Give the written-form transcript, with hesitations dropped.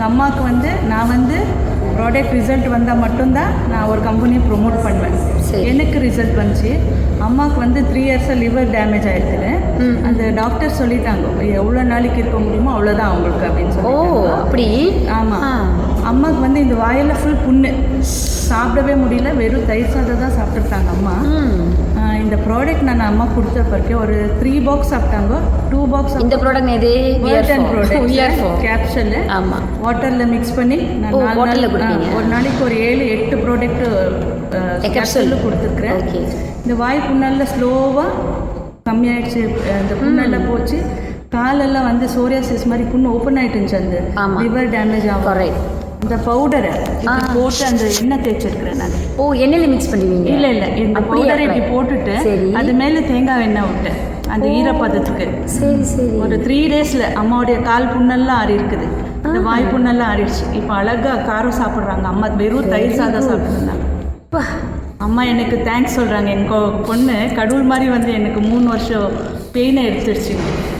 எங்கள் அம்மாவுக்கு வந்து நான் வந்து ப்ராடக்ட் ரிசல்ட் வந்தால் மட்டும்தான் நான் ஒரு கம்பெனியை ப்ரொமோட் பண்ணுவேன். எனக்கு ரிசல்ட் வந்துச்சு. அம்மாவுக்கு வந்து 3 இயர்ஸாக லிவர் டேமேஜ் ஆகிருக்குது. அந்த டாக்டர் சொல்லிட்டாங்க எவ்வளோ நாளைக்கு இருக்க முடியுமோ அவ்வளோதான் அவங்களுக்கு அப்படின்னு சொல்லி. அப்படி? ஆமாம். அம்மாவுக்கு வந்து இந்த வாயில் ஃபுல் புண்ணு, சாப்பிடவே முடியல, வெறும் தயிர் சாதம் தான் சாப்பிட்ருக்காங்க அம்மா. இந்த ப்ராடக்ட் நான் அம்மா கொடுத்த பிறகு ஒரு 3 பாக்ஸ் சாப்பிட்டாங்க. 2 பாக்ஸ் இந்த ப்ராடக்ட் எது? கேப்சூல். ஆமாம், வாட்டரில் மிக்ஸ் பண்ணி நான் ஒரு நாளைக்கு ஒரு 7-8 ப்ராடக்ட் கேப்சூல் கொடுத்துருக்குறேன். இந்த வாய் புண்ணெல்லாம் ஸ்லோவாக கம்மியாயிடுச்சு. இந்த புண்ணெல்லாம் போச்சு. காலெல்லாம் வந்து சோரியாசிஸ் மாதிரி புண்ணு ஓப்பன் ஆகிட்டு இருந்துச்சு. அந்த லிவர் டேமேஜ் ஆகும். இந்த பவுடரை போட்டு அந்த எண்ணெய் தேய்ச்சிருக்கிறேன் நான். எண்ணெயில் மிக்ஸ் பண்ணுவீங்க? இல்லை, இந்த பவுடரை இப்படி போட்டுட்டு அது மேலே தேங்காய் எண்ணெய் விட்டேன் அந்த ஈரப்பதத்துக்கு. ஒரு 3 டேஸில் அம்மாவுடைய கால் புண்ணெல்லாம் ஆறி இருக்குது. இந்த வாய் புண்ணெல்லாம் ஆறிடுச்சு. இப்போ அழகாக காரம் சாப்பிட்றாங்க. அம்மா வெறும் தயிர் சாதம் சாப்பிட்ருந்தாங்க. அம்மா எனக்கு தேங்க்ஸ் சொல்கிறாங்க. என் பொண்ணு கடவுள் மாதிரி வந்து எனக்கு 3 வருஷம் பெயினை எடுத்துருச்சு.